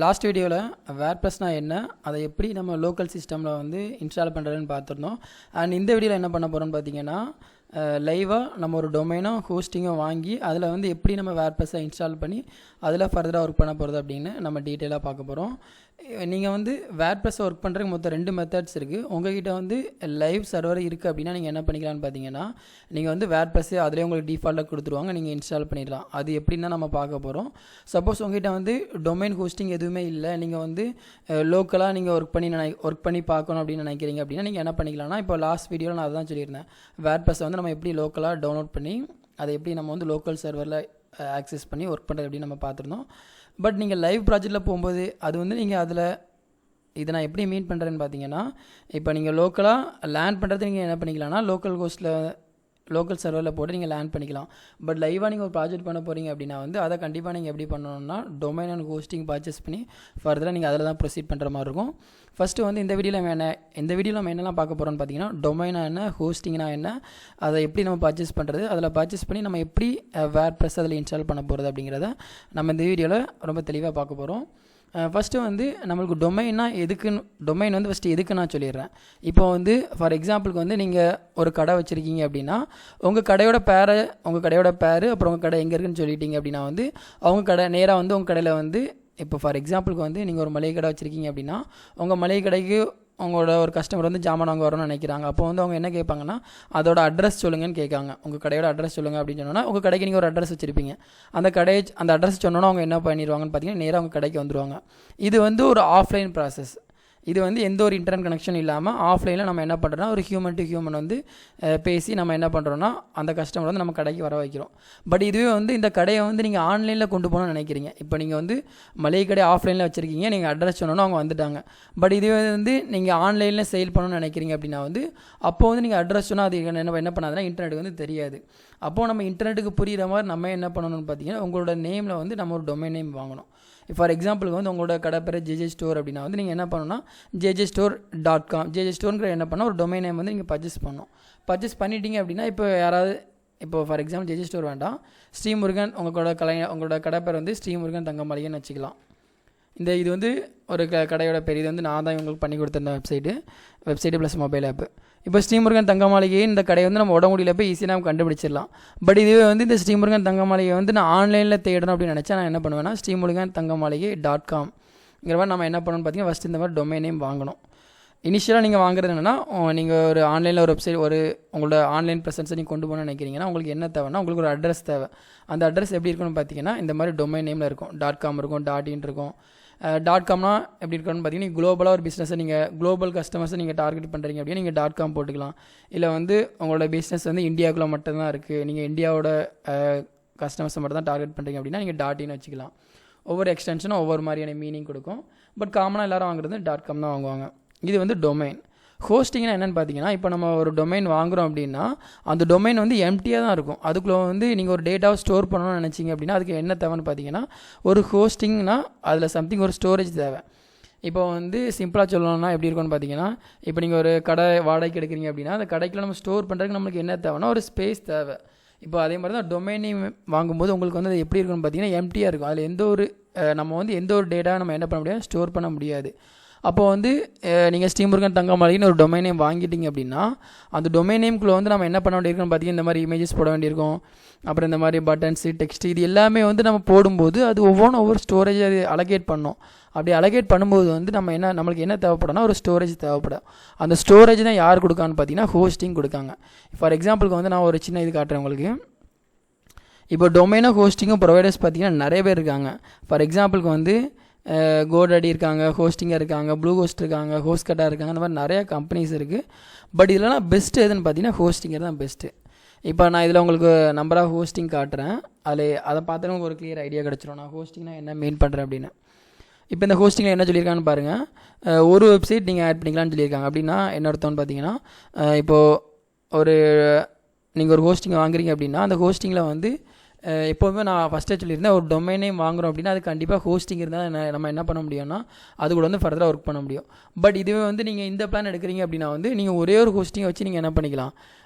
Last வீடியோவில் வேர்ப்ரெஸ்னால் என்ன, அதை எப்படி நம்ம லோக்கல் சிஸ்டமில் வந்து இன்ஸ்டால் பண்ணுறதுன்னு பார்த்துருந்தோம். அண்ட் இந்த வீடியோவில் என்ன பண்ண போகிறோம்னு பார்த்தீங்கன்னா, லைவாக நம்ம ஒரு டொமைனோ ஹோஸ்டிங்கும் வாங்கி அதில் வந்து எப்படி நம்ம வேர்ப்ரெஸ்ஸை இன்ஸ்டால் பண்ணி அதில் ஃபர்தராக ஒர்க் பண்ண போகிறது அப்படின்னு நம்ம டீட்டெயிலாக பார்க்க போகிறோம். நீங்கள் வந்து வேர்ப்ரெஸ்ஸை ஒர்க் பண்ணுறதுக்கு மொத்தம் 2 மெத்தட்ஸ் இருக்குது. உங்கள்கிட்ட வந்து லைவ் சர்வர் இருக்குது அப்படின்னா நீங்கள் என்ன பண்ணிக்கலாம்னு பார்த்தீங்கன்னா, நீங்கள் வந்து வேர்ப்ரெஸ்ஸு அதிலே உங்களுக்கு டிஃபால்ட்டாக கொடுத்துருவாங்க, நீங்கள் இன்ஸ்டால் பண்ணிடலாம். அது எப்படின்னா நம்ம பார்க்க போகிறோம். சப்போஸ் உங்கள்கிட்ட வந்து டொமைன் ஹோஸ்டிங் எதுவுமே இல்லை, நீங்கள் வந்து லோக்கலாக நீங்கள் ஒர்க் பண்ணி பார்க்கணும் அப்படின்னு நினைக்கிறீங்க அப்படின்னா நீங்கள் என்ன பண்ணிக்கலாம்னா, இப்போ லாஸ்ட் வீடியோவில் நான் அதான் சொல்லியிருந்தேன், வேர்ப்ரெஸ்ஸை வந்து நம்ம எப்படி லோக்கலாக டவுன்லோட் பண்ணி அதை எப்படி நம்ம வந்து லோக்கல் சர்வரில் ஆக்சஸ் பண்ணி ஒர்க் பண்ணுறது அப்படின்னு நம்ம பார்த்துருந்தோம். பட் நீங்கள் லைவ் ப்ராஜெக்டில் போகும்போது அது வந்து நீங்கள் அதில் இதை நான் எப்படி மீன் பண்ணுறேன்னு பார்த்தீங்கன்னா, இப்போ நீங்கள் லோக்கலாக லேண்ட் பண்ணுறது நீங்கள் என்ன பண்ணிக்கலாம்னா லோக்கல் சர்வரில் போட்டு நீங்கள் லேண்ட் பண்ணிக்கலாம். பட் லைவாக நீங்கள் ஒரு ப்ராஜெக்ட் பண்ண போகிறீங்க அப்படின்னா வந்து அதை கண்டிப்பாக நீங்கள் எப்படி பண்ணணும்னா டொமைன் அண்ட் ஹோஸ்டிங் பர்ச்சேஸ் பண்ணி ஃபர்தராக நீங்கள் அதில் தான் ப்ரொசீட் பண்ணுற மாதிரி இருக்கும். ஃபஸ்ட்டு வந்து இந்த வீடியோவில் நம்ம என்னெல்லாம் பார்க்க போகிறோம்னு பார்த்தீங்கன்னா, டொமைனா என்ன, ஹோஸ்டிங்னா என்ன, அதை எப்படி நம்ம பர்ச்சேஸ் பண்ணுறது, அதில் பர்ச்சேஸ் பண்ணி நம்ம எப்படி வேர்ப்ரெஸ் அதில் இன்ஸ்டால் பண்ண போகிறது அப்படிங்கிறத நம்ம இந்த வீடியோவில் ரொம்ப தெளிவாக பார்க்க போகிறோம். ஃபஸ்ட்டு வந்து நம்மளுக்கு டொமைன் வந்து ஃபஸ்ட்டு எதுக்கு நான் சொல்லிடுறேன். இப்போ வந்து ஃபார் எக்ஸாம்பிளுக்கு வந்து நீங்கள் ஒரு கடை வச்சுருக்கீங்க அப்படின்னா உங்கள் கடையோட பேர் அப்புறம் உங்கள் கடை எங்கே இருக்குன்னு சொல்லிட்டீங்க அப்படின்னா வந்து அவங்க கடை நேராக வந்து உங்கள் கடையில் வந்து இப்போ ஃபார் எக்ஸாம்பிளுக்கு வந்து நீங்கள் ஒரு மளிகை கடை வச்சுருக்கீங்க அப்படின்னா உங்கள் மளிகை கடைக்கு உங்களோட ஒரு கஸ்டமர் வந்து ஜாமான் வாங்க வரணும்னு நினைக்கிறாங்க. அப்போ வந்து அவங்க என்ன கேட்பாங்கன்னா, அதோட அட்ரஸ் சொல்லுங்கன்னு கேட்காங்க. உங்கள் கடையோட அட்ரஸ் சொல்லுங்கள் அப்படின்னு சொன்னோன்னா உங்கள் கடைக்கு நீங்கள் ஒரு அட்ரஸ் வச்சுருப்பீங்க. அந்த அட்ரஸ் சொன்னோன்னா அவங்க என்ன பண்ணிடுவாங்கன்னு பார்த்தீங்கன்னா நேராக உங்கள் கடைக்கு வந்துடுவாங்க. இது வந்து ஒரு ஆஃப்லைன் ப்ராசஸ். இது வந்து எந்த ஒரு இன்டர்நெட் கனெக்ஷன் இல்லாமல் ஆஃப்லைனில் நம்ம என்ன பண்ணுறோன்னா ஒரு ஹியூமன் டு ஹியூமன் வந்து பேசி நம்ம என்ன பண்ணுறோன்னா அந்த கஸ்டமர் வந்து நம்ம கடைக்கு வர வைக்கிறோம். பட் இதுவே வந்து இந்த கடையை வந்து நீங்கள் ஆன்லைனில் கொண்டு போகணும்னு நினைக்கிறீங்க. இப்போ நீங்கள் வந்து மளிகை கடை ஆஃப்லைனில் வச்சுருக்கீங்க, நீங்கள் அட்ரஸ் சொன்னோன்னா அவங்க வந்துட்டாங்க. பட் இதுவே வந்து நீங்கள் ஆன்லைனில் சேல் பண்ணணும்னு நினைக்கிறீங்க அப்படின்னா வந்து அப்போது வந்து நீங்கள் அட்ரஸ் சொன்னால் அது என்ன பண்ணாதுன்னா இன்டர்நெட் வந்து தெரியாது. அப்போது நம்ம இன்டர்நெட்டுக்கு புரிகிற மாதிரி நம்ம என்ன பண்ணணும்னு பார்த்தீங்கன்னா, உங்களோட நேமில் வந்து நம்ம ஒரு டொமைன் நேம் வாங்கணும். ஃபார் எக்ஸாம்பிளுக்கு வந்து உங்களோட கடை பேர் ஜேஜே ஸ்டோர் அப்படின்னா வந்து நீங்கள் என்ன பண்ணணும்னா jjstore.com jjstore ஒரு டொமைன் நேம் வந்து நீங்கள் பர்ச்சேஸ் பண்ணிட்டீங்க அப்படின்னா இப்போ ஃபார் எக்ஸாம்பிள் ஜேஜே ஸ்டோர் வேண்டாம், ஸ்ரீமுருகன் உங்களோட கடை பேர் வந்து ஸ்ரீமுருகன் தங்க மளிகைன்னு வச்சுக்கலாம். இது வந்து ஒரு கடையோட பேர். இது வந்து நான் தான் இவங்களுக்கு பண்ணி கொடுத்துருந்தேன் வெப்சைட்டு ப்ளஸ் மொபைல் ஆப்பு. இப்போ ஸ்ரீமுருகன் தங்க மாளிகை இந்த கடையை வந்து நம்ம உடம்புடியில் போய் ஈஸியாக நம்ம கண்டுபிடிச்சிடலாம். பட் இதுவே வந்து இந்த ஸ்ரீமுருகன் தங்க மாளிகை வந்து நான் ஆன்லைனில் தேடணும் அப்படின்னு நினச்சா நான் என்ன பண்ணுவேன்னா ஸ்ரீமுருகன் தங்க மாளிகை.comங்கிற மாதிரி நம்ம என்ன பண்ணணும்னு பார்த்தீங்கன்னா ஃபஸ்ட்டு இந்த மாதிரி டொமைன் நேம் வாங்கணும். இனிஷியலாக நீங்கள் வாங்குறது என்னென்னா, நீங்கள் ஒரு ஆன்லைனில் ஒரு வெப்சைட் உங்களோட ஆன்லைன் ப்ரெசன்ஸை நீங்கள் கொண்டு போகணும்னு நினைக்கிறீங்கன்னா உங்களுக்கு என்ன தேவைன்னா உங்களுக்கு ஒரு அட்ரஸ் தேவை. அந்த அட்ரஸ் எப்படி இருக்குன்னு பார்த்தீங்கன்னா இந்த மாதிரி டொமைன் நேமில் இருக்கும். .com இருக்கும், .in இருக்கும். .comனா எப்படி இருக்கணும்னு பார்த்தீங்கன்னா குளோபலாக ஒரு பிஸ்னஸை நீங்கள் குளோபல் கஸ்டமர்ஸை நீங்கள் டார்கெட் பண்ணுறீங்க அப்படின்னா நீங்கள் .com போட்டுக்கலாம். இல்லை வந்து உங்களோட பிஸ்னஸ் வந்து இந்தியாவுக்குள்ளே மட்டும்தான் இருக்குது, நீங்கள் இந்தியாவோட கஸ்டமர்ஸை மட்டும் தான் டார்கெட் பண்ணுறீங்க அப்படின்னா நீங்கள் .in வச்சுக்கலாம். ஒவ்வொரு எக்ஸ்டென்ஷனும் ஒவ்வொரு மாதிரியான மீனிங் கொடுக்கும். பட் காமனாக எல்லோரும் வாங்குறது .com தான் வாங்குவாங்க. இது வந்து டொமைன். ஹோஸ்டிங்னா என்னென்னு பார்த்தீங்கன்னா, இப்போ நம்ம ஒரு டொமைன் வாங்குகிறோம் அப்படின்னா அந்த டொமைன் வந்து எம்டியாக தான் இருக்கும். அதுக்குள்ளே வந்து நீங்கள் ஒரு டேட்டாவை ஸ்டோர் பண்ணணும்னு நினச்சிங்க அப்படின்னா அதுக்கு என்ன தேவைன்னு பார்த்தீங்கன்னா ஒரு ஹோஸ்டிங்னா அதில் சம்திங் ஒரு ஸ்டோரேஜ் தேவை. இப்போ வந்து சிம்பிளாக சொல்லணும்னா எப்படி இருக்கும்னு பார்த்தீங்கன்னா, இப்போ நீங்கள் ஒரு கடை வாடகைக்கு எடுக்கிறீங்க அப்படின்னா அந்த கடைக்குள்ள நம்ம ஸ்டோர் பண்ணுறதுக்கு நம்மளுக்கு என்ன தேவைன்னா ஒரு ஸ்பேஸ் தேவை. இப்போ அதே மாதிரி தான் டொமைனையும் வாங்கும்போது உங்களுக்கு வந்து அது எப்படி இருக்குன்னு பார்த்தீங்கன்னா எம்டியாக இருக்கும். அதில் நம்ம வந்து எந்த ஒரு டேட்டா நம்ம என்ன பண்ண முடியாது, ஸ்டோர் பண்ண முடியாது. அப்போது வந்து நீங்கள் ஸ்ரீமுருகன் தங்க மாளிகைன்னு ஒரு டொமைன் நேம் வாங்கிட்டீங்க அப்படின்னா அந்த டொமைன் நேம்குள்ளே வந்து நம்ம என்ன பண்ண வேண்டியிருக்கோம்னு பார்த்தீங்கன்னா இந்த மாதிரி இமேஜஸ் போட வேண்டியிருக்கும். அப்புறம் இந்த மாதிரி பட்டன்ஸு, டெக்ஸ்ட், இது எல்லாமே வந்து நம்ம போடும்போது அது ஒவ்வொரு ஸ்டோரேஜ் அது அலோகேட் பண்ணோம். அப்படி அலோகேட் பண்ணும்போது வந்து நம்மளுக்கு என்ன தேவைப்படும்னா ஒரு ஸ்டோரேஜ் தேவைப்படும். அந்த ஸ்டோரேஜ் தான் யார் கொடுக்கான்னு பார்த்தீங்கன்னா ஹோஸ்டிங் கொடுக்காங்க. ஃபார் எக்ஸாம்பிளுக்கு வந்து நான் ஒரு சின்ன இது காட்டுறேன் உங்களுக்கு. இப்போ டொமைனோ ஹோஸ்டிங்கும் ப்ரொவைடர்ஸ் பார்த்தீங்கன்னா நிறைய பேர் இருக்காங்க. ஃபார் எக்ஸாம்பிளுக்கு வந்து கோடடி இருக்காங்க, ஹோஸ்டிங்காக இருக்காங்க, ப்ளூ ஹோஸ்ட் இருக்காங்க, ஹோஸ்கட்டாக இருக்காங்க, அந்த மாதிரி நிறையா கம்பெனிஸ் இருக்குது. பட் இதெல்லாம் பெஸ்ட்டு எதுன்னு பார்த்தீங்கன்னா ஹோஸ்டிங்கர் தான் பெஸ்ட்டு. இப்போ நான் இதில் உங்களுக்கு நம்பர் ஆஃப் ஹோஸ்டிங் காட்டுறேன். அதை பார்த்தா உங்களுக்கு ஒரு கிளியர் ஐடியா கிடச்சிரும் நான் ஹோஸ்டிங்னா என்ன மெயின் பண்ணுறேன் அப்படின்னு. இப்போ இந்த ஹோஸ்டிங்கில் என்ன சொல்லியிருக்கான்னு பாருங்கள். ஒரு வெப்சைட் நீங்கள் ஆட் பண்ணிக்கலாம்னு சொல்லியிருக்காங்க. அப்படின்னா என்ன அர்த்தம்னு பார்த்தீங்கன்னா, இப்போது நீங்கள் ஒரு ஹோஸ்டிங் வாங்குறீங்க அப்படின்னா அந்த ஹோஸ்டிங்கில் வந்து எப்போவுமே நான் ஃபஸ்ட்டே சொல்லியிருந்தேன் ஒரு டொமைன் நேம் வாங்குகிறோம் அப்படின்னா அது கண்டிப்பாக ஹோஸ்டிங் இருந்தால் நம்ம என்ன பண்ண முடியும்னா அது கூட வந்து ஃபர்தராக ஒர்க் பண்ண முடியும். பட் இதுவே வந்து நீங்கள் இந்த பிளான் எடுக்கிறீங்க அப்படின்னா வந்து நீங்கள் ஒரே ஒரு ஹோஸ்டிங்கை வச்சு நீங்கள் என்ன பண்ணிக்கலாம்,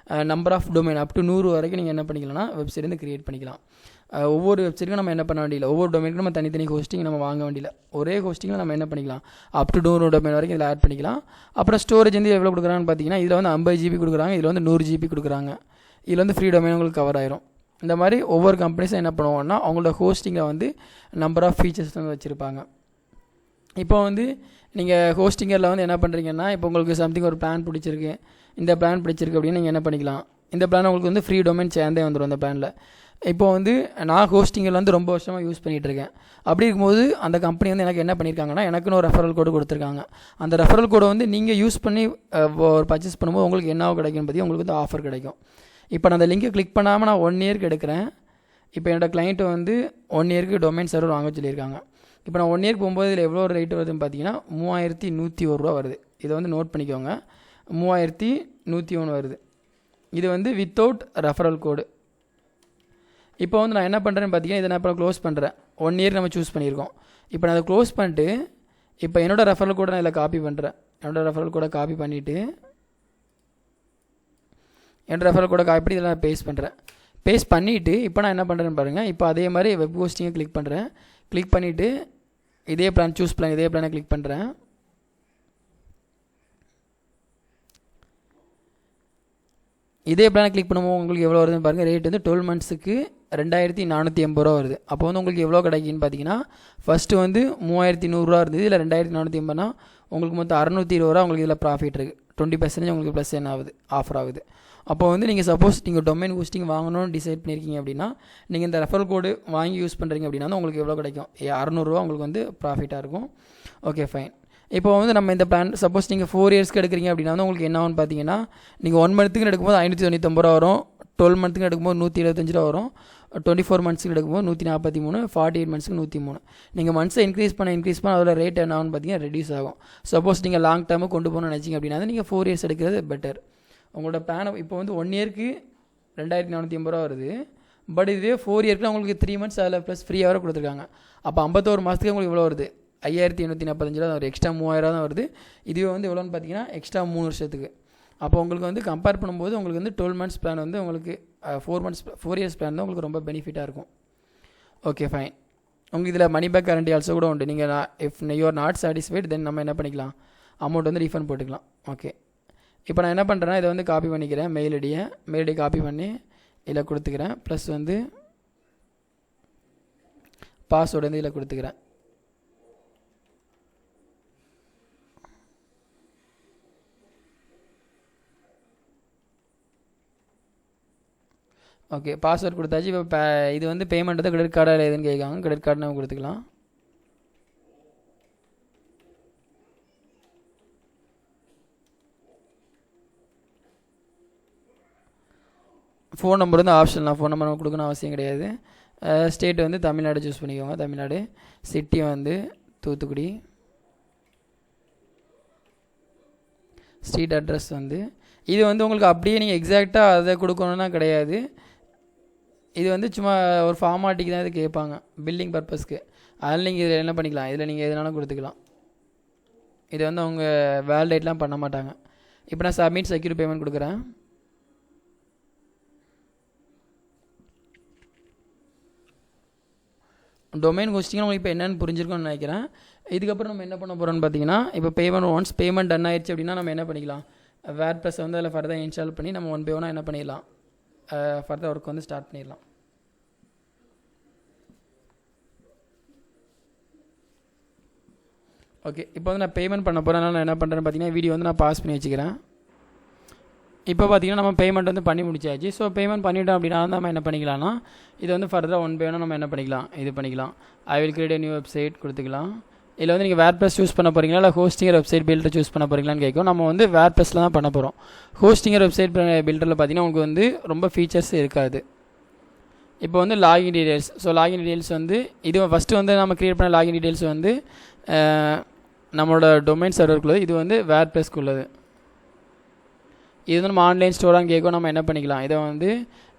number of domain up to 100 வரைக்கும் நீங்கள் என்ன பண்ணிக்கலாம்னா வெப்சைட் வந்து க்ரியேட் பண்ணிக்கலாம். ஒவ்வொரு வெப்சைட்டுக்கும் நம்ம என்ன பண்ண வேண்டியதில்லை, ஒவ்வொரு டொமைனுக்கும் நம்ம தனித்தனி ஹோஸ்டிங் நம்ம வாங்க வேண்டியதில்லை. ஒரே ஹோஸ்டிங்கில் நம்ம என்ன பண்ணிக்கலாம், அப் டு 100 டொமைன் வரைக்கும் இதில் ஆட் பண்ணிக்கலாம். அப்புறம் ஸ்டோரேஜ் வந்து எவ்வளோ கொடுக்குறாங்கன்னு பார்த்தீங்கன்னா, இதில் வந்து 50 GB கொடுக்குறாங்க, இதில் வந்து 100 GB கொடுக்குறாங்க. இதில் வந்து ஃப்ரீ டொமைன் உங்களுக்கு கவர் ஆயிரும். இந்த மாதிரி ஒவ்வொரு கம்பெனிஸும் என்ன பண்ணுவாங்கன்னா அவங்களோட ஹோஸ்டிங்கில் வந்து நம்பர் ஆஃப் ஃபீச்சர்ஸ் வந்து வச்சுருப்பாங்க. இப்போ வந்து நீங்கள் ஹோஸ்டிங்கரில் வந்து என்ன பண்ணுறீங்கன்னா, இப்போ உங்களுக்கு சம்திங் ஒரு பிளான் பிடிச்சிருக்கு, இந்த பிளான் பிடிச்சிருக்கு அப்படின்னு நீங்கள் என்ன பண்ணிக்கலாம், இந்த பிளான் உங்களுக்கு வந்து ஃப்ரீ டொமைன் சேர்ந்தே வந்துடும் அந்த பிளானில். இப்போ வந்து நான் ஹோஸ்டிங்கில் வந்து ரொம்ப வருஷமாக யூஸ் பண்ணிகிட்ருக்கேன். அப்படி இருக்கும்போது அந்த கம்பெனி வந்து எனக்கு என்ன பண்ணியிருக்காங்கன்னா, எனக்குன்னு ஒரு ரெஃபரல் கோடு கொடுத்துருக்காங்க. அந்த ரெஃபரல் கோடை வந்து நீங்கள் யூஸ் பண்ணி ஒரு பர்ச்சேஸ் பண்ணும்போது உங்களுக்கு என்ன கிடைக்கும் பற்றி உங்களுக்கு வந்து ஆஃபர் கிடைக்கும். இப்போ நான் அந்த லிங்கை கிளிக் பண்ணாமல் நான் 1 இயருக்கு எடுக்கிறேன். இப்போ என்னோடய கிளைண்ட்டு வந்து 1 இயருக்கு டொமைன் சர்வர் வாங்க சொல்லியிருக்காங்க. இப்போ நான் 1 இயருக்கு போகும்போது இதில் எவ்வளோ ரேட்டு வருதுன்னு பார்த்தீங்கன்னா 3101 ரூபா வருது. இதை வந்து நோட் பண்ணிக்கோங்க, 3101 வருது. இது வந்து வித்தவுட் ரெஃபரல் கோடு. இப்போ வந்து நான் என்ன பண்ணுறேன்னு பார்த்தீங்கன்னா, இதை நான் இப்போ க்ளோஸ் பண்ணுறேன். 1 இயர் நம்ம சூஸ் பண்ணியிருக்கோம். இப்போ நான் அதை க்ளோஸ் பண்ணிட்டு இப்போ என்னோடய ரெஃபரல் கோடை நான் இதில் காப்பி பண்ணுறேன். என்னோடய ரெஃபரல் கோடை காப்பி பண்ணிவிட்டு என்னோடய ரெஃபரல் கோடை காப்பி பண்ணி இதில் நான் பேஸ்ட் பண்ணுறேன். பேஸ்ட் பண்ணிவிட்டு இப்போ நான் என்ன பண்ணுறேன்னு பாருங்கள். இப்போ அதே மாதிரி வெப் ஹோஸ்டிங்கை கிளிக் பண்ணுறேன். கிளிக் பண்ணிவிட்டு இதே பிளான் சூஸ் பிளான், இதே பிளானை கிளிக் பண்ணுறேன். இதே பிளானை கிளிக் பண்ணும்போது உங்களுக்கு எவ்வளோ வருதுன்னு பாருங்கள். ரேட் வந்து 12 மந்த்ஸுக்கு 2480 ரூபா வருது. அப்போ வந்து உங்களுக்கு எவ்வளோ கிடைக்குன்னு பார்த்தீங்கன்னா, ஃபஸ்ட்டு வந்து 3100 ரூபா இருந்தது, இல்லை 2480னா உங்களுக்கு மொத்தம் 620 ரூபா உங்களுக்கு இதில் ப்ராஃபிட் இருக்குது. 20% உங்களுக்கு ப்ளஸ் என்ன ஆகுது, ஆஃபர் ஆகுது. அப்போ வந்து நீங்கள் சப்போஸ் நீங்கள் டொமைன் ஹோஸ்டிங் வாங்கணும்னு டிசைட் பண்ணியிருக்கீங்க அப்படின்னா, நீங்கள் இந்த ரெஃபரல் கோடு வாங்கி யூஸ் பண்ணுறீங்க அப்படின்னா உங்களுக்கு எவ்வளோ கிடைக்கும், 600 ரூபா உங்களுக்கு வந்து ப்ராஃபிட்டாக இருக்கும். Okay fine. இப்போ வந்து நம்ம இந்த பிளான் சப்போஸ் நீங்கள் 4 இயர்ஸ்க்கு எடுக்கிறீங்க அப்படின்னா வந்து உங்களுக்கு என்ன ஆகும்னு பார்த்தீங்கன்னா, நீங்கள் 1 மந்த்துக்கு எடுக்கும்போது 599 ரூபா வரும், 12 மந்த்துக்கு எடுக்கும்போது 175 ரூபா வரும், 24 மந்த்ஸுக்கு எடுக்கும்போது 143, 48 மந்த்ஸுக்கு 103. நீங்கள் மந்த்ஸை இன்க்ரீஸ் பண்ண அதோட ரேட் என்ன ஆகும்னு பார்த்தீங்கன்னா ரெடியூஸ் ஆகும். சப்போஸ் நீங்கள் லாங் டேர்மு கொண்டு போகணும்னு நினச்சிங்க அப்படின்னா நீங்கள் 4 இயர்ஸ் எடுக்கிறது பெட்டர். உங்களோட பிளானை இப்போ வந்து 1 இயருக்கு 2480 ரூபா வருது. பட் இதுவே 4 இயர்க்குலாம் உங்களுக்கு 3 மந்த்ஸ் அதில் ப்ளஸ் ஃப்ரீயாக வர கொடுத்துருக்காங்க. அப்போ 51 மாதத்துக்கு உங்களுக்கு இவ்வளோ வருது, 5845 ரூபா தான் வருது, எக்ஸ்ட்ரா 3000 தான் வருது. இதுவே வந்து எவ்வளோன்னு பார்த்தீங்கன்னா எக்ஸ்ட்ரா 3 வருஷத்துக்கு. அப்போ உங்களுக்கு வந்து கம்பேர் பண்ணும்போது உங்களுக்கு வந்து 12 மந்த்ஸ் பிளான் வந்து உங்களுக்கு 4 இயர்ஸ் பிளான் தான் உங்களுக்கு ரொம்ப பெனிஃபிட்டாக இருக்கும். Okay fine. உங்களுக்கு இதில் மணி பேக் கேரண்டி ஆல்சோ கூட உண்டு. நீங்கள் if you are not satisfied then நம்ம என்ன பண்ணிக்கலாம், அமௌண்ட் வந்து ரீஃபண்ட் போட்டுக்கலாம். ஓகே, இப்போ நான் என்ன பண்ணுறேன்னா இதை வந்து காப்பி பண்ணிக்கிறேன். மெயில் ஐடி காப்பி பண்ணி இதில் கொடுத்துக்கிறேன். ப்ளஸ் வந்து பாஸ்வேர்டு வந்து இதில் கொடுத்துக்கிறேன். ஓகே, பாஸ்வேர்ட் கொடுத்தாச்சு. இப்போ இது வந்து பேமெண்ட் வந்து கிரெடிட் கார்டாக எதுன்னு கேட்காங்க. கிரெடிட் கார்டு நம்ம கொடுத்துக்கலாம். ஃபோன் நம்பர் வந்து ஆப்ஷன் தான், ஃபோன் நம்பர் நம்ம கொடுக்கணும் அவசியம் கிடையாது. ஸ்டேட் வந்து தமிழ்நாடு சூஸ் பண்ணிக்கோங்க, தமிழ்நாடு. சிட்டி வந்து தூத்துக்குடி. ஸ்ட்ரீட் அட்ரஸ் வந்து இது வந்து உங்களுக்கு அப்படியே நீங்கள் எக்ஸாக்டாக அதை கொடுக்கணுன்னா கிடையாது. இது வந்து சும்மா ஒரு ஃபார்மாட்டிக்கு தான் இது கேட்பாங்க, பில்லிங் பர்பஸ்க்கு. அதில் நீங்கள் இதில் என்ன பண்ணிக்கலாம், இதில் நீங்கள் எதுனாலும் கொடுத்துக்கலாம். இது வந்து அவங்க வேலிடேட்லாம் பண்ண மாட்டாங்க. இப்போ நான் சப்மிட் செக்யூர் பேமெண்ட் கொடுக்குறேன். டொமைன் ஹோஸ்டிங் உங்களுக்கு இப்போ என்னென்னு புரிஞ்சிருக்கும்னு நினைக்கிறேன். இதுக்கப்புறம் நம்ம என்ன பண்ண போகிறோம்னு பார்த்தீங்கன்னா, இப்போ ஒன்ஸ் பேமெண்ட் டன் ஆயிடுச்சு அப்படின்னா நம்ம என்ன பண்ணிக்கலாம், வேர்ட்ப்ரெஸ் வந்து அதில் ஃபர்தர் இன்ஸ்டால் பண்ணி நம்ம 1 by 1 என்ன பண்ணிடலாம், ஃபர்தர் ஒர்க் வந்து ஸ்டார்ட் பண்ணிடலாம். ஓகே, இப்போ வந்து நான் பேமெண்ட் பண்ண போகிறேன். நான் என்ன பண்ணுறேன்னு பார்த்தீங்கன்னா வீடியோ வந்து நான் பாஸ் பண்ணி வச்சுக்கிறேன். இப்போ பார்த்தீங்கன்னா நம்ம பேமெண்ட் வந்து பண்ணி முடிச்சாச்சு. ஸோ பேமெண்ட் பண்ணிட்டோம் அப்படின்னா நம்ம என்ன பண்ணிக்கலாம்னா, இது வந்து ஃபர்தராக 1 by 1 நம்ம என்ன பண்ணிக்கலாம், இது பண்ணிக்கலாம். I will create new website கொடுத்துக்கலாம். இதில் வந்து நீங்கள் வேர்ட்ப்ரெஸ் சூஸ் பண்ண போகிறீங்களா இல்லை ஹோஸ்டிங்கர் வெப்சைட் பில்டர் சூஸ் பண்ண போகிறீங்களான்னு கேட்கும். நம்ம வந்து வேர்ட்ப்ரெஸில் தான் பண்ண போகிறோம். ஹோஸ்டிங்கர் வெப்சைட் பில்டரில் பார்த்தீங்கன்னா உங்களுக்கு வந்து ரொம்ப ஃபீச்சர்ஸ் இருக்காது. இப்போ வந்து login details. So login details வந்து இது ஃபஸ்ட்டு வந்து நம்ம க்ரியேட் பண்ண லாகின் டீடைல்ஸ் வந்து நம்மளோட டொமைன் சர்வருக்குள்ளது. இது வந்து வேர்ட்ப்ரெஸ்க்குள்ளது. இது வந்து நம்ம ஆன்லைன் ஸ்டோராக கேட்கும். நம்ம என்ன பண்ணிக்கலாம், இதை வந்து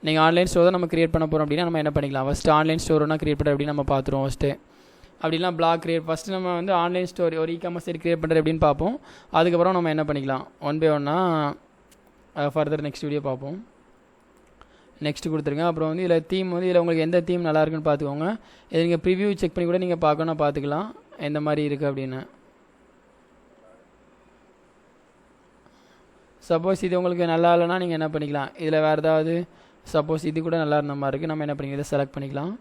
நீங்கள் ஆன்லைன் ஸ்டோர் தான் நம்ம க்ரியேட் பண்ண போகிறோம் அப்படின்னா நம்ம என்ன பண்ணிக்கலாம், ஃபஸ்ட்டு ஆன்லைன் ஸ்டோர்னா க்ரியேட் பண்ணுறது அப்படின்னு நம்ம பார்த்துருவோம். ஃபஸ்ட்டு அப்படிலாம் பிளாக் க்ரியேட் ஃபஸ்ட்டு நம்ம வந்து ஆன்லைன் ஸ்டோர் ஒரு இ-காமர்ஸ் சைட் க்ரியேட் பண்ணுறது அப்படின்னு பார்ப்போம். அதுக்கப்புறம் நம்ம என்ன பண்ணிக்கலாம் 1 by 1 ஃபர்தர் நெக்ஸ்ட் வீடியோ பார்ப்போம். நெக்ஸ்ட் கொடுத்துருங்க. அப்புறம் வந்து இதில் தீம் வந்து இதில் உங்களுக்கு எந்த தீம் நல்லா இருக்குன்னு பார்த்துக்கோங்க. இதை நீங்கள் ப்ரிவ்யூ செக் பண்ணி கூட நீங்கள் பார்க்கணும், பார்த்துக்கலாம் எந்த மாதிரி இருக்குது அப்படின்னு. சப்போஸ் இது உங்களுக்கு நல்லா இல்லைனா நீங்கள் என்ன பண்ணிக்கலாம், இதில் வேறு ஏதாவது சப்போஸ் இது கூட நல்லா இருந்த மாதிரி இருக்குது, நம்ம என்ன பண்ணிக்கலாம், இதை செலக்ட் பண்ணிக்கலாம்.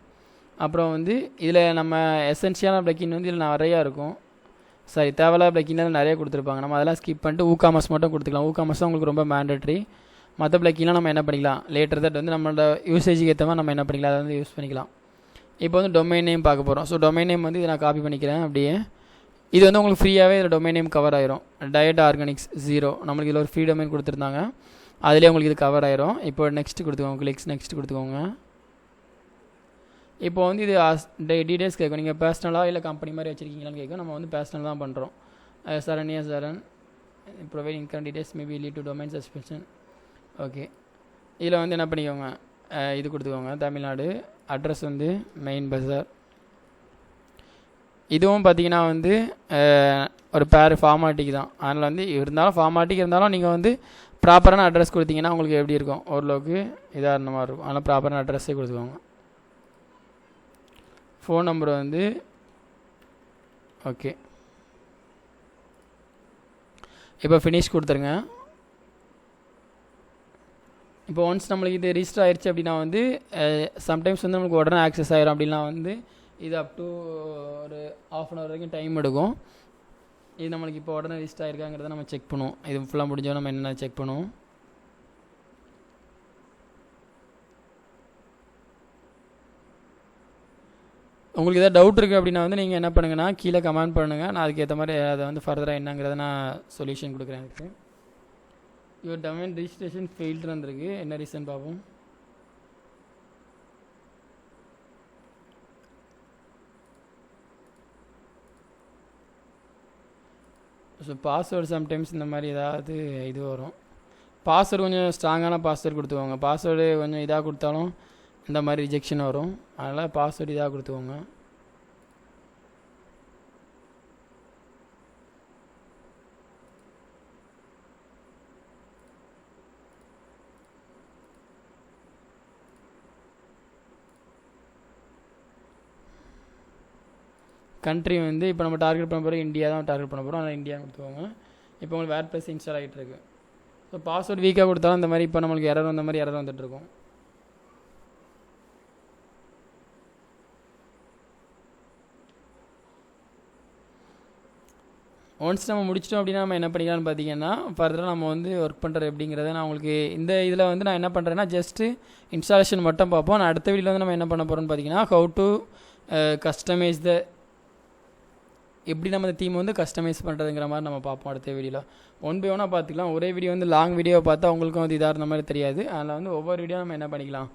அப்புறம் வந்து இதில் நம்ம எசென்ஷியலான பிளக்கின் வந்து இதில் நிறையா இருக்கும். சரி, தேவையில்லாத பிளக்கின்லாம் நிறைய கொடுத்துருப்பாங்க. நம்ம அதெல்லாம் ஸ்கிப் பண்ணிட்டு ஊகாமஸ் மட்டும் கொடுத்துக்கலாம். ஊகாமஸ் தான் உங்களுக்கு ரொம்ப மேண்டட்ரி. மற்ற பிளக்கின்லாம் நம்ம என்ன பண்ணிக்கலாம், லேட்டர் தட் வந்து நம்மளோட யூசேஜுக்கு ஏற்ற மாதிரி நம்ம என்ன பண்ணிக்கலாம், அதை வந்து யூஸ் பண்ணிக்கலாம். இப்போ வந்து டொமைன் நேம் பார்க்க போகிறோம். ஸோ டொமைன் நேம் வந்து இதை நான் காப்பி பண்ணிக்கிறேன் அப்படியே. இது வந்து உங்களுக்கு ஃப்ரீயாகவே இதில் டொமைன் நேம் கவர் ஆயிரும். டயட் ஆர்கானிக்ஸ் 0 நம்மளுக்கு இதில் ஒரு ஃப்ரீ டொமைன் கொடுத்துருந்தாங்க, அதிலே உங்களுக்கு இது கவர் ஆயிரும். இப்போ நெக்ஸ்ட் கொடுத்துக்கோங்க, கிளிக்ஸ் நெக்ஸ்ட் கொடுத்துக்கோங்க. இப்போ வந்து இது டீடைல்ஸ் கேட்கும், நீங்கள் பர்சனலாக இல்லை கம்பெனி மாதிரி வச்சுருக்கீங்களான்னு கேட்கும். நம்ம வந்து பர்சனல் தான் பண்ணுறோம். Saranya Saran provide income details maybe lead to domain suspension. Okay, இதில் வந்து என்ன பண்ணிக்கோங்க, இது கொடுத்துக்கோங்க, தமிழ்நாடு. அட்ரஸ் வந்து மெயின் பஸார். இதுவும் பார்த்தீங்கன்னா வந்து ஒரு ஃபார்மாட்டிக்கு தான். அதனால் வந்து இருந்தாலும் ஃபார்மாட்டிக் இருந்தாலும் நீங்கள் வந்து ப்ராப்பரான அட்ரஸ் கொடுத்தீங்கன்னா உங்களுக்கு எப்படி இருக்கும், ஓரளவுக்கு இதாக இருந்த மாதிரி இருக்கும். அதனால் ப்ராப்பரான அட்ரஸே கொடுத்துக்கோங்க. ஃபோன் நம்பர் வந்து ஓகே. இப்போ ஃபினிஷ் கொடுத்துருங்க. இப்போ ஒன்ஸ் நம்மளுக்கு இது ரிஜிஸ்டர் ஆயிடுச்சு அப்படின்னா வந்து சம்டைம்ஸ் வந்து நம்மளுக்கு உடனே ஆக்சஸ் ஆகிரும். அப்படின்னா வந்து இது அப் டு ஒரு ½ அன் ஹவர் வரைக்கும் டைம் எடுக்கும். இது நம்மளுக்கு இப்போ உடனே ரிஜிஸ்டர் ஆகிருக்காங்கிறத நம்ம செக் பண்ணுவோம். இது ஃபுல்லாக முடிஞ்சோம் நம்ம என்னென்ன செக் பண்ணுவோம். உங்களுக்கு எதாவது டவுட் இருக்குது அப்படின்னா வந்து நீங்கள் என்ன பண்ணுங்கன்னா கீழே கமெண்ட் பண்ணுங்கள். நான் அதுக்கேற்ற மாதிரி அதை வந்து ஃபர்தராக என்னங்கிறத நான் சொல்யூஷன் கொடுக்குறேன். எனக்கு யுவர் டொமைன் ரிஜிஸ்ட்ரேஷன் ஃபெயில்டு வந்திருக்கு. என்ன ரீசன் பார்ப்போம். ஸோ பாஸ்வேர்டு சம்டைம்ஸ் இந்த மாதிரி ஏதாவது இது வரும். பாஸ்வேர்டு கொஞ்சம் ஸ்ட்ராங்கான பாஸ்வேர்டு கொடுத்துக்கோங்க. பாஸ்வேர்டு கொஞ்சம் இதாக கொடுத்தாலும் இந்த மாதிரி ரிஜெக்ஷன் வரும். அதனால் பாஸ்வேர்டு இதாக கொடுத்துக்கோங்க. கண்ட்ரி வந்து இப்போ நம்ம டார்கெட் பண்ண போகிறோம், இந்தியா தான் டார்கெட் பண்ண போகிறோம். அதனால் இந்தியா கொடுத்துக்கோங்க. இப்போ உங்களுக்கு வேர்ட்பிரஸ் இன்ஸ்டால் ஆகிட்டு இருக்கு. ஸோ பாஸ்வேர்டு வீக்காக கொடுத்தாலும் இந்த மாதிரி இப்போ நம்மளுக்கு எரர் வந்த மாதிரி எரர் வந்துட்டுருக்கும். ஒன்ஸ் நம்ம முடிச்சிட்டோம் அப்படின்னா நம்ம என்ன பண்ணிக்கலாம்னு பார்த்தீங்கன்னா ஃபர்தராக நம்ம வந்து ஒர்க் பண்ணுறது எப்படிங்கிறத நான் உங்களுக்கு இந்த இதில் வந்து நான் என்ன பண்ணுறேன்னா ஜஸ்ட்டு இன்ஸ்டாலேஷன் மட்டும் பார்ப்போம். நான் அடுத்த வீடியோவில் வந்து நம்ம என்ன பண்ண போகிறோம்னு பார்த்தீங்கன்னா ஹவு டு கஸ்டமைஸ் எப்படி நம்ம இந்த தீம் வந்து கஸ்டமைஸ் பண்ணுறதுங்கிற மாதிரி நம்ம பார்ப்போம் அடுத்த வீடியோவில். ஒன் பை ஒன்னாக பார்த்துக்கலாம். ஒரே வீடியோ வந்து லாங் வீடியோவை பார்த்தா உங்களுக்கும் வந்து இதாக இருந்த மாதிரி தெரியாது. அதில் வந்து ஒவ்வொரு வீடியோ நம்ம என்ன பண்ணிக்கலாம்,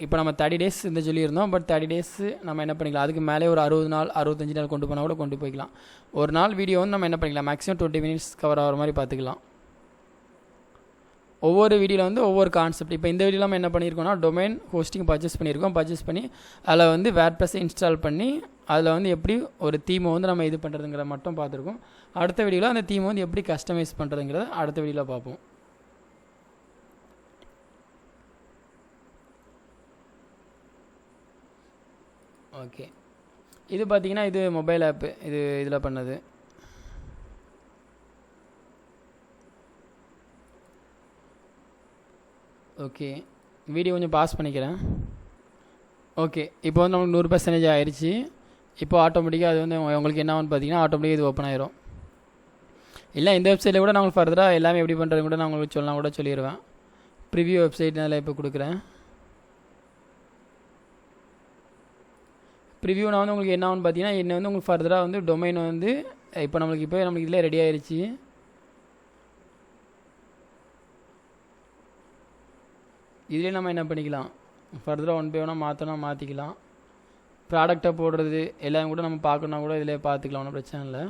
இப்போ நம்ம 30 days இந்த சொல்லியிருந்தோம். பட் 30 days நம்ம என்ன பண்ணிக்கலாம், அதுக்கு மேலே ஒரு 60 நாள் 65 நாள் கொண்டு போனால் கூட கொண்டு போய்க்கலாம். ஒரு நாள் வீடியோ வந்து நம்ம என்ன பண்ணிக்கலாம், மேக்ஸிமம் 20 minutes கவர் ஆகிற மாதிரி பார்த்துக்கலாம். ஒவ்வொரு வீடியோவில் வந்து ஒவ்வொரு கான்செப்ட். இப்போ இந்த வீடியோவில் நம்ம என்ன பண்ணியிருக்கோம்னா டொமைன் ஹோஸ்டிங் பர்ச்சேஸ் பண்ணியிருக்கோம். பர்ச்சேஸ் பண்ணி அதில் வந்து வேர்ட்பிரஸ் இன்ஸ்டால் பண்ணி அதில் வந்து எப்படி ஒரு தீமை வந்து நம்ம இது பண்ணுறதுங்கிறத மட்டும் பார்த்துருக்கோம். அடுத்த வீடியோவில் அந்த தீமை வந்து எப்படி கஸ்டமைஸ் பண்ணுறதுங்கிறத அடுத்த வீடியோவில் பார்ப்போம். ஓகே, இது பார்த்திங்கன்னா இது மொபைல் ஆப்பு, இது இதில் பண்ணது. ஓகே, வீடியோ கொஞ்சம் பாஸ் பண்ணிக்கிறேன். ஓகே, இப்போ வந்து நமக்கு 100% ஆயிடுச்சு. இப்போ ஆட்டோமேட்டிக்காக அது வந்து உங்களுக்கு என்ன ஆகும்னு பார்த்தீங்கன்னா ஆட்டோமேட்டிக்காக இது ஓப்பன் ஆயிரும். இல்லை இந்த வெப்சைட்டில் கூட நான் உங்களுக்கு ஃபர்தராக எல்லாமே எப்படி பண்ணுறது கூட நான் உங்களுக்கு சொல்லலாம் கூட சொல்லிடுவேன். ப்ரிவியூ வெப்சைட் அதில் இப்போ கொடுக்குறேன். ப்ரிவியூ நான் வந்து உங்களுக்கு என்ன ஆகும்னு பார்த்தீங்கன்னா என்ன வந்து உங்களுக்கு ஃபர்தராக வந்து டொமைன் வந்து இப்போ நம்மளுக்கு இதில் ரெடி ஆயிடுச்சு. இதிலே நம்ம என்ன பண்ணிக்கலாம், ஃபர்தராக ஒன் பை ஒன்னாக மாற்றிக்கலாம். ப்ராடக்டை போடுறது எல்லாம் கூட நம்ம பார்க்கணுன்னா கூட இதில் பார்த்துக்கலாம், ஒன்றும் பிரச்சனை இல்லை.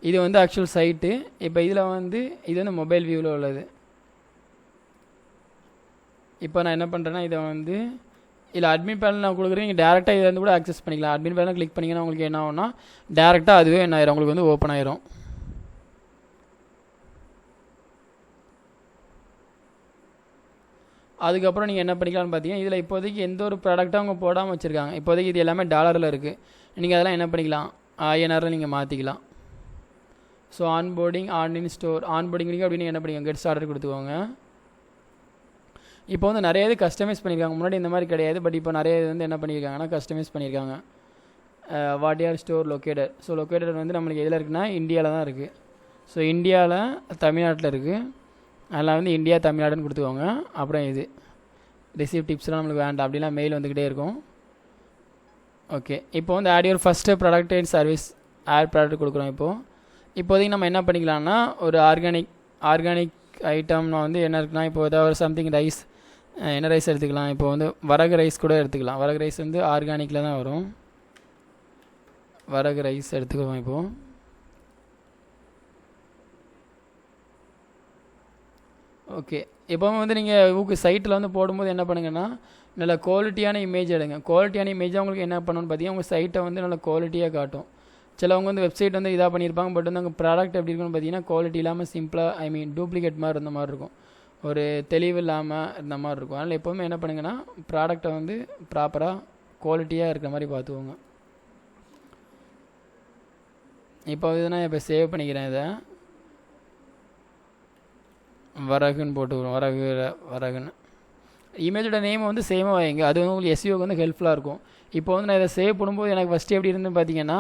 இது வந்து ஆக்சுவல் சைட்டு. இப்போ இதில் வந்து இது வந்து மொபைல் வியூவில் உள்ளது. இப்போ நான் என்ன பண்ணுறேன்னா இதை வந்து இல்லை அட்மின் பேனல் நான் கொடுக்குறேன். நீங்கள் டேரெக்டாக இதில் வந்து கூட ஆக்சஸ் பண்ணிக்கலாம். அட்மின் பேனல் கிளிக் பண்ணிங்கன்னா உங்களுக்கு என்ன ஆகும்னா டேரெக்டாக அதுவே என்ன ஆயிரும், உங்களுக்கு வந்து ஓப்பன் ஆயிரும். அதுக்கப்புறம் நீங்கள் என்ன பண்ணிக்கலாம்னு பார்த்தீங்கன்னா இதில் இப்போதைக்கு எந்த ஒரு ப்ராடக்ட்டும் அவங்க போடாமல் வச்சுருக்காங்க. இப்போதைக்கு இது எல்லாமே டாலரில் இருக்குது. நீங்கள் அதெல்லாம் என்ன பண்ணிக்கலாம், ஐஎன்ஆரில் நீங்கள் மாற்றிக்கலாம். So onboarding online store onboarding அப்படின்னு என்ன பண்ணிக்கோங்க, கெட் ஸ்டார்டர் கொடுத்துக்கோங்க. இப்போ வந்து நிறைய இது கஸ்டமைஸ் பண்ணியிருக்காங்க. முன்னாடி இந்த மாதிரி கிடையாது, பட் இப்போ நிறைய இது வந்து என்ன பண்ணியிருக்காங்கன்னா கஸ்டமைஸ் பண்ணியிருக்காங்க. What are store locator. So locator வந்து நம்மளுக்கு எதில் இருக்குன்னா இந்தியாவில் தான் இருக்குது. ஸோ இந்தியாவில் தமிழ்நாட்டில் இருக்குது. அதெல்லாம் வந்து இந்தியா தமிழ்நாடுன்னு கொடுத்துக்கோங்க. அப்புறம் இது ரிசீவ் டிப்ஸ்லாம் நம்மளுக்கு வேண்டாம், அப்படிலாம் மெயில் வந்துக்கிட்டே இருக்கும். ஓகே, இப்போ வந்து add your first product and service add product கொடுக்குறோம். இப்போதைக்கு நம்ம என்ன பண்ணிக்கலாம்னா ஒரு ஆர்கானிக் ஐட்டம்னா வந்து என்ன இருக்குன்னா, இப்போ ஏதாவது ஒரு சம்திங் ரைஸ், என்ன ரைஸ் எடுத்துக்கலாம். இப்போ வந்து வரகு ரைஸ் கூட எடுத்துக்கலாம். வரகு ரைஸ் வந்து ஆர்கானிக்கில் தான் வரும். வரகு ரைஸ் எடுத்துக்குவோம். இப்போது ஓகே, எப்போவுமே வந்து நீங்கள் சைட்டில் வந்து போடும்போது என்ன பண்ணுங்கன்னா நல்ல குவாலிட்டியான இமேஜ் எடுங்க. குவாலிட்டியான இமேஜாக உங்களுக்கு என்ன பண்ணணும்னு பார்த்தீங்கன்னா உங்கள் சைட்டை வந்து நல்ல குவாலிட்டியாக காட்டும். சிலவங்க வந்து வெப்சைட் வந்து இதாக பண்ணியிருப்பாங்க, பட் வந்து அங்கே ப்ராடக்ட் எப்படி இருக்குன்னு பார்த்தீங்கன்னா குவாலிட்டி இல்லாமல் சிம்பிளாக டூப்ளிகேட் மாதிரி இருந்த மாதிரி இருக்கும், ஒரு தெளிவு இல்லாமல் இருந்த மாதிரி இருக்கும். அதனால் எப்போவுமே என்ன பண்ணுங்கன்னா ப்ராடக்டை வந்து ப்ராப்பராக குவாலிட்டியாக இருக்கிற மாதிரி பார்த்துக்கோங்க. இப்போ இதுனா இப்போ சேவ் பண்ணிக்கிறேன். இதை வரகுன்னு போட்டு வரகுன்னு இமேஜோட நேம் வந்து சேமாக வைங்க. அது வந்து உங்களுக்கு எஸ்இஓக்கு வந்து ஹெல்ப்ஃபுல்லாக இருக்கும். இப்போ வந்து நான் இதை சேவ் பண்ணும்போது எனக்கு ஃபஸ்ட்டு எப்படி இருந்துன்னு பார்த்தீங்கன்னா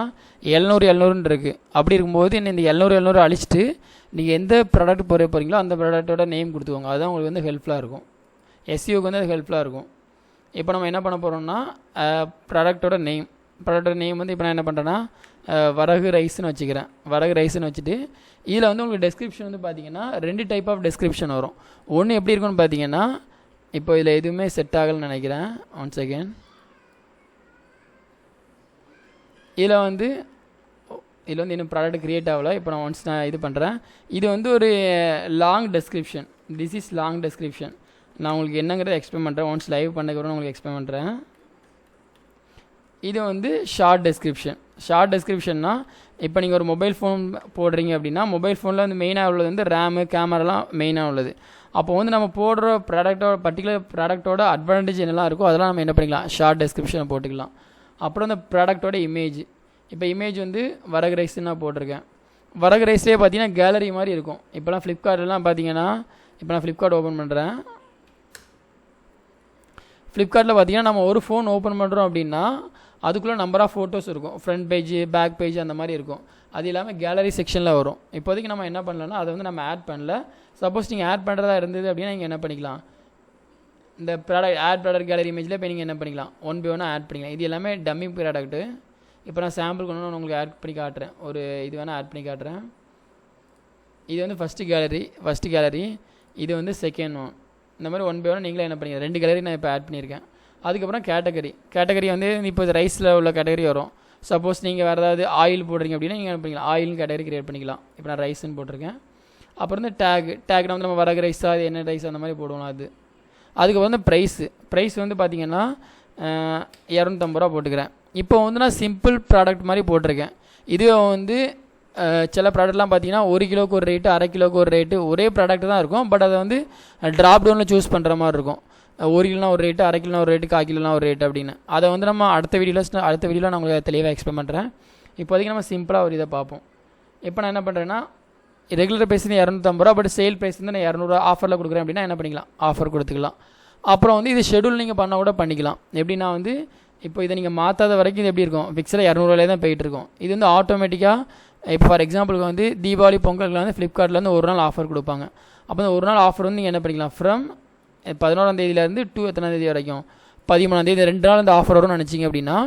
700 இருக்குது. அப்படி இருக்கும்போது இந்த 700 அழிச்சிட்டு நீங்கள் எந்த ப்ராடக்ட் போகிறீங்களோ அந்த ப்ராடக்ட்டோட நேம் கொடுத்துக்கோங்க. அதுதான் உங்களுக்கு வந்து ஹெல்ப்ஃபுல்லாக இருக்கும். எஸ்இஓக்கு வந்து அது ஹெல்ப்ஃபுல்லாக இருக்கும். இப்போ நம்ம என்ன பண்ண போகிறோம்னா ப்ராடக்டோட நேம் வந்து இப்போ நான் என்ன பண்ணுறேன்னா வரகு ரைஸ்ன்னு வச்சுக்கிறேன். வரகு ரைஸ்ன்னு வச்சுட்டு இதில் வந்து உங்களுக்கு டெஸ்கிரிப்ஷன் வந்து பார்த்தீங்கன்னா 2 டைப் ஆஃப் டெஸ்கிரிப்ஷன் வரும். ஒன்று எப்படி இருக்குன்னு பார்த்தீங்கன்னா, இப்போ இதில் எதுவுமே செட் ஆகலைன்னு நினைக்கிறேன். One second. இதில் வந்து இன்னும் ப்ராடக்ட் க்ரியேட் ஆகலை. இப்போ நான் இது பண்ணுறேன். இது வந்து ஒரு long description. This is long description. நான் உங்களுக்கு என்னங்கிறத எக்ஸ்பிளைன் பண்ணுறேன். ஒன்ஸ் லைவ் பண்ணதுக்கப்புறம் உங்களுக்கு எக்ஸ்பிளைன் பண்ணுறேன். இது வந்து ஷார்ட் டெஸ்கிரிப்ஷன்னா இப்போ நீங்கள் ஒரு மொபைல் ஃபோன் போடுறீங்க அப்படின்னா மொபைல் ஃபோனில் வந்து மெயினாக உள்ளது வந்து ரேமு கேமராலாம் மெயினாக உள்ளது. அப்போ வந்து நம்ம போடுற பர்டிகுலர் ப்ராடக்ட்டோட அட்வான்டேஜ் என்னெல்லாம் இருக்கோ அதெல்லாம் நம்ம என்ன பண்ணிக்கலாம், ஷார்ட் டெஸ்கிரிப்ஷனை போட்டுக்கலாம். அப்புறம் அந்த ப்ராடக்ட்டோட இமேஜ், இப்போ இமேஜ் வந்து வரகு ரைஸ்ன்னு நான் போட்டிருக்கேன். வரகு ரைஸ்லேயே பார்த்தீங்கன்னா கேலரி மாதிரி இருக்கும். இப்போலாம் ஃப்ளிப்கார்ட்லாம் பார்த்தீங்கன்னா, இப்போ நான் ஃப்ளிப்கார்ட் ஓப்பன் பண்ணுறேன். ஃப்ளிப்கார்ட்டில் பார்த்தீங்கன்னா நம்ம ஒரு ஃபோன் ஓப்பன் பண்ணுறோம் அப்படின்னா அதுக்குள்ளே நம்பர் ஆஃப் ஃபோட்டோஸ் இருக்கும். ஃப்ரண்ட் பேஜ், பேக் பேஜ் அந்த மாதிரி இருக்கும். அது இல்லாமல் கேலரி செக்ஷனில் வரும். இப்போதைக்கு நம்ம என்ன பண்ணலன்னா அதை வந்து நம்ம ஆட் பண்ணல. சப்போஸ் நீங்கள் ஆட் பண்ணுறதா இருந்தது அப்படின்னா நீங்கள் என்ன பண்ணிக்கலாம், இந்த ப்ராடக்ட் கேலரி இமேஜில் இப்போ நீங்கள் என்ன பண்ணிக்கலாம், 1 by 1 ஆட் பண்ணிக்கலாம். இது எல்லாமே டம்மி ப்ராடக்ட்டு. இப்போ நான் சாம்பிள் கொண்டு உங்களுக்கு ஆட் பண்ணி காட்டுறேன். ஒரு இது வேணால் ஆட் பண்ணி காட்டுறேன். இது வந்து ஃபஸ்ட்டு கேலரி, இது வந்து செகண்ட் ஒன். இந்த மாதிரி 1 by 1 நீங்களே என்ன பண்ணிங்க, 2 கேலரி நான் இப்போ ஆட் பண்ணியிருக்கேன். அதுக்கப்புறம் கேட்டகரி வந்து இப்போ ரைஸில் உள்ள கேட்டகரி வரும். சப்போஸ் நீங்கள் வேறு ஏதாவது ஆயில் போடுறீங்க அப்படின்னா நீங்கள் என்ன பண்ணிக்கலாம், ஆயில்னு கேட்டகரி கிரியேட் பண்ணிக்கலாம். இப்போ நான் ரைஸ்ன்னு போட்டிருக்கேன். அப்புறம் வந்து டேக்னா வந்து நம்ம வரகு ரைஸா, அது என்ன ரைஸ் அந்த மாதிரி போடுவோம். அதுக்கப்புறம் வந்து ப்ரைஸ் வந்து பார்த்தீங்கன்னா 250 ரூபா போட்டுக்கிறேன். இப்போ வந்து நான் சிம்பிள் ப்ராடக்ட் மாதிரி போட்டிருக்கேன். இதுவே வந்து சில ப்ராடக்ட்லாம் பார்த்தீங்கன்னா 1 கிலோவுக்கு ஒரு ரேட்டு, 1/2 கிலோவுக்கு ஒரு ரேட்டு, ஒரே ப்ராடக்ட் தான் இருக்கும். பட் அதை வந்து ட்ராப் டவுனில் சூஸ் பண்ணுற மாதிரி இருக்கும். 1 கிலோனா ஒரு ரேட்டு, 1/2 கிலோனா ஒரு ரேட்டு, 1/4 கிலோனா ஒரு ரேட்டு அப்படின்னு. அதை வந்து நம்ம அடுத்த வீடியோவில் நான் உங்களுக்கு தெளிவாக எக்ஸ்பிளைன் பண்ணுறேன். இப்போதைக்கு நம்ம சிம்பிளாக ஒரு இதை பார்ப்போம். இப்போ நான் என்ன பண்ணுறேன்னா ரெகுலர் ப்ரைஸ் வந்து 250 ரூபா, பட் சேல் ப்ரைஸ் வந்து நான் 200 ஆஃபரில் கொடுக்குறேன் அப்படின்னா என்ன பண்ணிக்கலாம், ஆஃபர் கொடுத்துக்கலாம். அப்புறம் வந்து இது ஷெடியூல் நீங்கள் பண்ண கூட பண்ணிக்கலாம். எப்படின்னா வந்து இப்போ இதை நீங்கள் மாற்றாத வரைக்கும் இது எப்படி இருக்கும், ஃபிக்ஸடாக 200 தான் போயிட்டு இருக்கும். இது வந்து ஆட்டோமேட்டிக்காக இப்போ ஃபார் எக்ஸாம்பிளுக்கு வந்து தீபாவளி பொங்கலுக்கு வந்து ஃப்ளிப்கார்ட்டில் ஒரு நாள் ஆஃபர் கொடுப்பாங்க. அப்போ அந்த ஒரு நாள் ஆஃபர் வந்து நீங்கள் என்ன பண்ணிக்கலாம், ஃப்ரம் 11ஆம் தேதியிலேருந்து டு எத்தனாம் தேதி வரைக்கும் 13ஆம் தேதி 2 நாள் இந்த ஆஃபர் வரும்னு நினச்சிங்க அப்படின்னா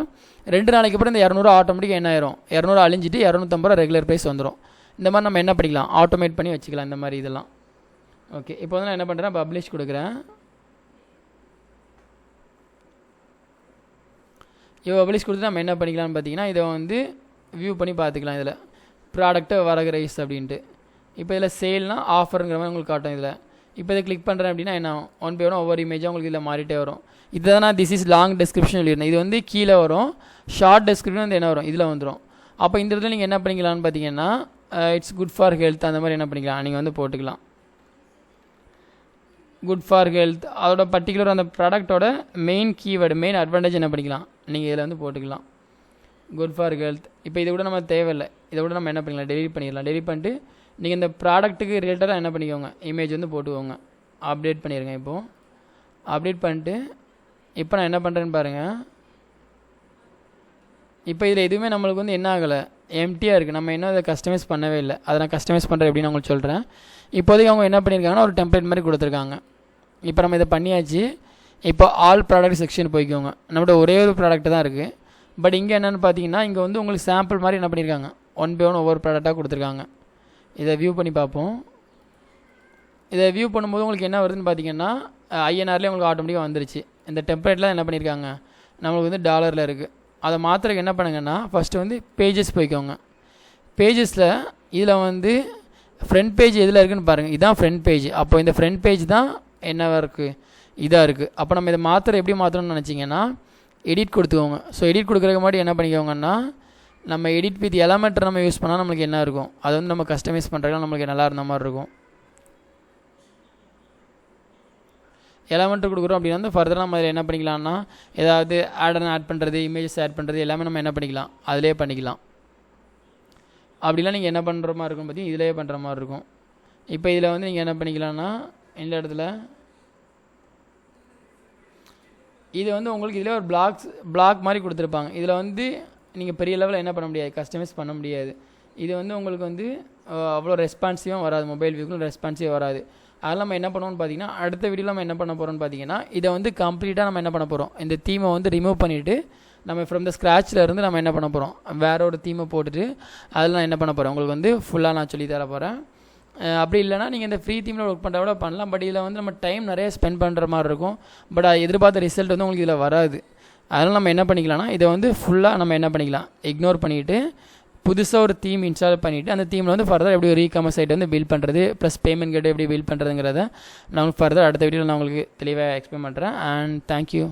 2 நாளைக்கு அப்புறம் இந்த 200 ஆட்டோமேட்டிக்காக என்ன ஆயிரும், 200 அழிஞ்சிட்டு 250 ரூபா ரெகுலர் ப்ரைஸ் வந்துடும். இந்த மாதிரி நம்ம என்ன பண்ணிக்கலாம், ஆட்டோமேட் பண்ணி வச்சுக்கலாம் இந்த மாதிரி இதெல்லாம். ஓகே, இப்போ வந்து நான் என்ன பண்ணுறேன், பப்ளிஷ் கொடுக்குறேன். இப்போ பப்ளிஷ் கொடுத்து நம்ம என்ன பண்ணிக்கலாம்னு பார்த்தீங்கன்னா இதை வந்து வியூ பண்ணி பார்த்துக்கலாம். இதில் ப்ராடக்ட்டு வரகு ரைஸ் அப்படின்ட்டு. இப்போ இதில் சேல்னால் ஆஃபருங்கிற மாதிரி உங்களுக்கு காட்டும். இதில் இப்போ இதை கிளிக் பண்ணுறேன் அப்படின்னா என்ன 1 by 1 ஒவ்வொரு இமேஜாக உங்களுக்கு இதில் மாறிட்டே வரும். இதுதான் நான் திஸ் இஸ் லாங் டெஸ்கிரிப்ஷன் சொல்லியிருந்தேன். இது வந்து கீழே வரும். ஷார்ட் டெஸ்கிரிப்ஷன் வந்து என்ன வரும், இதில் வந்துடும். அப்போ இந்த இடத்துல நீங்கள் என்ன பண்ணிக்கலாம்னு பார்த்தீங்கன்னா இட்ஸ் குட் ஃபார் ஹெல்த் அந்த மாதிரி என்ன பண்ணிக்கலாம், நீங்கள் வந்து போட்டுக்கலாம். குட் ஃபார் ஹெல்த், அதோட பர்டிகுலர் அந்த ப்ராடக்ட்டோட மெயின் கீவேர்டு, மெயின் அட்வான்டேஜ் என்ன பண்ணிக்கலாம், நீங்கள் இதில் வந்து போட்டுக்கலாம். Good for health. இப்போ இதை விட நம்ம தேவையில்லை, இதை விட நம்ம என்ன பண்ணிக்கலாம், டெலிட் பண்ணிடலாம். டெலிட் பண்ணிட்டு நீங்கள் இந்த ப்ராடக்ட்டுக்கு ரிலேட்டடாக என்ன பண்ணிக்கோங்க, இமேஜ் வந்து போட்டுக்கோங்க. அப்டேட் பண்ணிடுங்க. இப்போது அப்டேட் பண்ணிட்டு இப்போ நான் என்ன பண்ணுறேன்னு பாருங்கள். இப்போ இதில் எதுவுமே நம்மளுக்கு வந்து என்ன ஆகலை, எம்டியாக இருக்குது. நம்ம இன்னும் அதை கஸ்டமைஸ் பண்ணவே இல்லை. அதை நான் கஸ்டமைஸ் பண்ணுறேன் எப்படின்னு உங்களுக்கு சொல்கிறேன். இப்போதைக்கு அவங்க என்ன பண்ணியிருக்காங்கன்னா ஒரு டெம்ப்ளேட் மாதிரி கொடுத்துருக்காங்க. இப்போ நம்ம இதை பண்ணியாச்சு. இப்போ ஆல் ப்ராடக்ட் செக்ஷன் போய்க்கோங்க. நம்மகிட்ட ஒரே ஒரு ப்ராடக்ட் தான் இருக்குது. பட் இங்கே என்னென்னு பார்த்தீங்கன்னா இங்கே வந்து உங்களுக்கு சாம்பிள் மாதிரி என்ன பண்ணியிருக்காங்க, 1 by 1 ஒவ்வொரு ப்ராடக்டாக கொடுத்துருக்காங்க. இதை வியூ பண்ணி பார்ப்போம். இதை வியூ பண்ணும்போது உங்களுக்கு என்ன வருதுன்னு பார்த்தீங்கன்னா ஐஎன்ஆர்லேயே உங்களுக்கு ஆட்டோமேட்டிக்காக வந்துருச்சு. இந்த டெம்ப்ளேட்லாம் என்ன பண்ணியிருக்காங்க, நம்மளுக்கு வந்து டாலரில் இருக்குது. அதை மாத்திரக்கு என்ன பண்ணுங்கன்னா ஃபஸ்ட்டு வந்து பேஜஸ் போய்க்கோங்க. பேஜஸில் இதில் வந்து ஃப்ரண்ட் பேஜ் எதில் இருக்குதுன்னு பாருங்கள். இதுதான் ஃப்ரண்ட் பேஜ். அப்போ இந்த ஃப்ரண்ட் பேஜ் தான் என்னவாக இருக்குது, இதாக இருக்குது. அப்போ நம்ம இதை எப்படி மாற்றணும்னு நினச்சிங்கன்னா எடிட் கொடுத்துக்கோங்க. ஸோ எடிட் கொடுக்குறதுக்கு முன்னாடி என்ன பண்ணிக்கோங்கன்னா நம்ம எடிட் வித் எலமெண்ட் நம்ம யூஸ் பண்ணால் நம்மளுக்கு என்ன இருக்கும், அது வந்து நம்ம கஸ்டமைஸ் பண்ணுறதுலாம் நம்மளுக்கு நல்லா இருந்த மாதிரி இருக்கும். எலமெண்ட் கொடுக்குறோம் அப்படின்னா வந்து ஃபர்தராக நம்ம அதில் என்ன பண்ணிக்கலாம்னா ஏதாவது ஆட் பண்ணுறது, இமேஜஸ் ஆட் பண்ணுறது எல்லாமே நம்ம என்ன பண்ணிக்கலாம், அதிலே பண்ணிக்கலாம். அப்படிலாம் நீங்கள் என்ன பண்ணுற மாதிரி இருக்கும் பார்த்தீங்கன்னா இதிலே பண்ணுற மாதிரி இருக்கும். இப்போ இதில் வந்து நீங்கள் என்ன பண்ணிக்கலாம்னா இந்த இடத்துல இது வந்து உங்களுக்கு இதில் ஒரு பிளாக் மாதிரி கொடுத்துருப்பாங்க. இதில் வந்து நீங்கள் பெரிய லெவலில் என்ன பண்ண முடியாது, கஸ்டமைஸ் பண்ண முடியாது. இது வந்து உங்களுக்கு வந்து அவ்வளோ ரெஸ்பான்சிவாக வராது, மொபைல் வியூக்கும் ரெஸ்பான்சிவாக வராது. அதெல்லாம் நம்ம என்ன பண்ணுவோம்னு பார்த்தீங்கன்னா அடுத்த வீடியோவில் நம்ம என்ன பண்ண போகிறோம்னு பார்த்தீங்கன்னா இதை வந்து கம்ப்ளீட்டாக நம்ம என்ன பண்ண போகிறோம், இந்த தீமை வந்து ரிமூவ் பண்ணிவிட்டு நம்ம ஃப்ரம் த ஸ்க்ராட்சில் இருந்து நம்ம என்ன பண்ண போகிறோம், வேற ஒரு தீமை போட்டுட்டு அதில் நான் என்ன பண்ண போகிறேன் உங்களுக்கு வந்து ஃபுல்லாக நான் சொல்லி தர போகிறேன். அப்படி இல்லைனா நீங்கள் இந்த ஃப்ரீ தீமில் ஒர்க் பண்ணுற விட பண்ணலாம். பட் இதில் வந்து நம்ம டைம் நிறைய ஸ்பெண்ட் பண்ணுற மாதிரி இருக்கும். பட் எதிர்பார்த்த ரிசல்ட் வந்து உங்களுக்கு இதில் வராது. அதனால் நம்ம என்ன பண்ணிக்கலாம்னா இதை வந்து ஃபுல்லாக நம்ம என்ன பண்ணிக்கலாம், இக்னோர் பண்ணிவிட்டு புதுசாக ஒரு தீம் இன்ஸ்டால் பண்ணிவிட்டு அந்த தீமில் வந்து ஃபர்தர் எப்படி ஒரு இ-காமர்ஸ் சைட் வந்து பில்ட் பண்ணுறது ப்ளஸ் பேமெண்ட் கேட் எப்படி பில்ட் பண்ணுறதுங்கிறத நான் ஃபர்தர் அடுத்த வீடியோவில் நான் உங்களுக்கு தெளிவாக எக்ஸ்பிளைன் பண்ணுறேன். And thank you.